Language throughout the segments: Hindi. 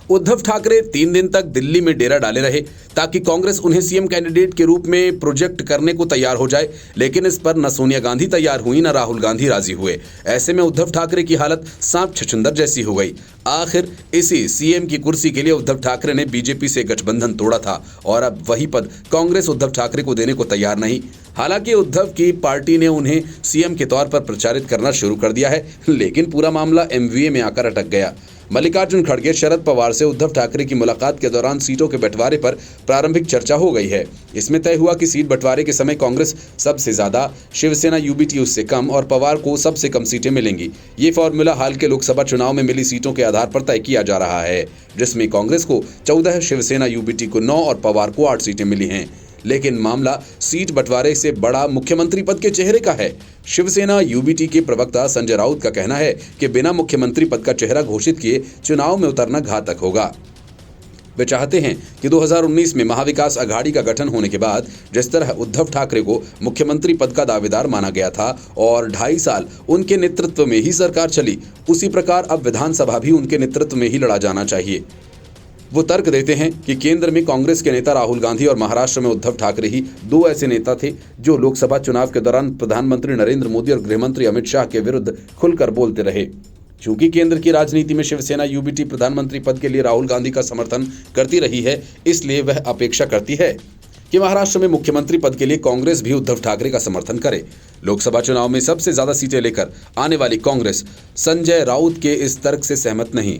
उद्धव ठाकरे 3 दिन तक दिल्ली में डेरा डाले रहे ताकि कांग्रेस उन्हें सीएम कैंडिडेट के रूप में प्रोजेक्ट करने को तैयार हो जाए, लेकिन इस पर न सोनिया गांधी तैयार हुई न राहुल गांधी राजी हुए। ऐसे में उद्धव ठाकरे की हालत सांप छछूंदर जैसी हो गई। आखिर इसी सीएम की कुर्सी के लिए उद्धव ठाकरे ने बीजेपी से गठबंधन तोड़ा था और अब वही पद कांग्रेस उद्धव ठाकरे को देने को तैयार नहीं। हालांकि उद्धव की पार्टी ने उन्हें सीएम के तौर पर प्रचारित करना शुरू कर दिया है, लेकिन पूरा मामला एमवीए में आकर अटक गया। मल्लिकार्जुन खड़गे शरद पवार से उद्धव ठाकरे की मुलाकात के दौरान सीटों के बंटवारे पर प्रारंभिक चर्चा हो गई है। इसमें तय हुआ कि सीट बंटवारे के समय कांग्रेस सबसे ज्यादा, शिवसेना यूबीटी उससे कम और पवार को सबसे कम सीटें मिलेंगी। ये फॉर्मूला हाल के लोकसभा चुनाव में मिली सीटों के आधार पर तय किया जा रहा है, जिसमें कांग्रेस को 14, शिवसेना यूबीटी को 9 और पवार को 8 सीटें मिली हैं। लेकिन मामला सीट बंटवारे से बड़ा मुख्यमंत्री पद के चेहरे का है। शिवसेना यूबीटी के प्रवक्ता संजय राउत का कहना है कि बिना मुख्यमंत्री पद का चेहरा घोषित किए चुनाव में उतरना घातक होगा। वे चाहते हैं कि 2019 में महाविकास अघाड़ी का गठन होने के बाद जिस तरह उद्धव ठाकरे को मुख्यमंत्री पद का दावेदार माना गया था और 2.5 साल उनके नेतृत्व में ही सरकार चली, उसी प्रकार अब विधानसभा भी उनके नेतृत्व में ही लड़ा जाना चाहिए। वो तर्क देते हैं कि केंद्र में कांग्रेस के नेता राहुल गांधी और महाराष्ट्र में उद्धव ठाकरे ही 2 ऐसे नेता थे जो लोकसभा चुनाव के दौरान प्रधानमंत्री नरेंद्र मोदी और गृहमंत्री अमित शाह के विरुद्ध खुलकर बोलते रहे। चूंकि केंद्र की राजनीति में शिवसेना यूबीटी प्रधानमंत्री पद के लिए राहुल गांधी का समर्थन करती रही है, इसलिए वह अपेक्षा करती है कि महाराष्ट्र में मुख्यमंत्री पद के लिए कांग्रेस भी उद्धव ठाकरे का समर्थन करे। लोकसभा चुनाव में सबसे ज्यादा सीटें लेकर आने वाली कांग्रेस संजय राउत के इस तर्क से सहमत नहीं।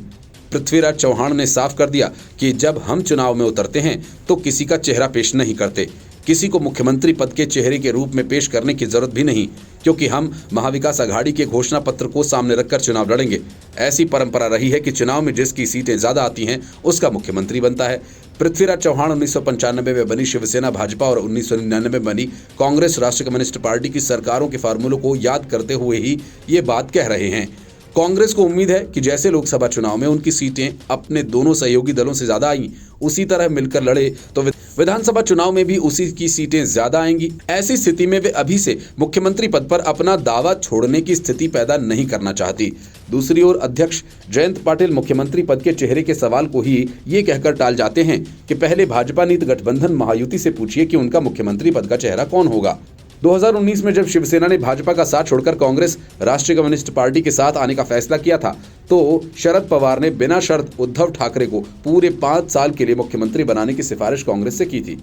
पृथ्वीराज चौहान ने साफ कर दिया कि जब हम चुनाव में उतरते हैं तो किसी का चेहरा पेश नहीं करते, किसी को मुख्यमंत्री पद के चेहरे के रूप में पेश करने की जरूरत भी नहीं, क्योंकि हम महाविकास अघाड़ी के घोषणा पत्र को सामने रखकर चुनाव लड़ेंगे। ऐसी परंपरा रही है कि चुनाव में जिसकी सीटें ज्यादा आती हैं उसका मुख्यमंत्री बनता है। पृथ्वीराज चौहान 1995 में बनी शिवसेना भाजपा और 1999 में बनी कांग्रेस राष्ट्रीय कम्युनिस्ट पार्टी की सरकारों के फार्मूलों को याद करते हुए ही ये बात कह रहे हैं। कांग्रेस को उम्मीद है कि जैसे लोकसभा चुनाव में उनकी सीटें अपने दोनों सहयोगी दलों से ज्यादा आईं, उसी तरह मिलकर लड़े तो विधानसभा चुनाव में भी उसी की सीटें ज्यादा आएंगी। ऐसी स्थिति में वे अभी से मुख्यमंत्री पद पर अपना दावा छोड़ने की स्थिति पैदा नहीं करना चाहती। दूसरी ओर अध्यक्ष जयंत पाटिल मुख्यमंत्री पद के चेहरे के सवाल को ही ये कहकर टाल जाते हैं कि पहले भाजपा नीति गठबंधन महायुति से पूछिए कि उनका मुख्यमंत्री पद का चेहरा कौन होगा। 2019 में जब शिवसेना ने भाजपा का साथ छोड़कर कांग्रेस राष्ट्रीय कम्युनिस्ट पार्टी के साथ आने का फैसला किया था, तो शरद पवार ने बिना शर्त उद्धव ठाकरे को पूरे 5 साल के लिए मुख्यमंत्री बनाने की सिफारिश कांग्रेस से की थी।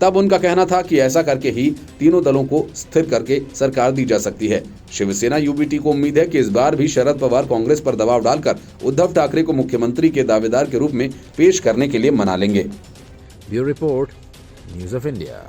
तब उनका कहना था कि ऐसा करके ही तीनों दलों को स्थिर करके सरकार दी जा सकती है। शिवसेना यूबीटी को उम्मीद है कि इस बार भी शरद पवार कांग्रेस पर दबाव डालकर उद्धव ठाकरे को मुख्यमंत्री के दावेदार के रूप में पेश करने के लिए मना लेंगे। Bureau report, news of India.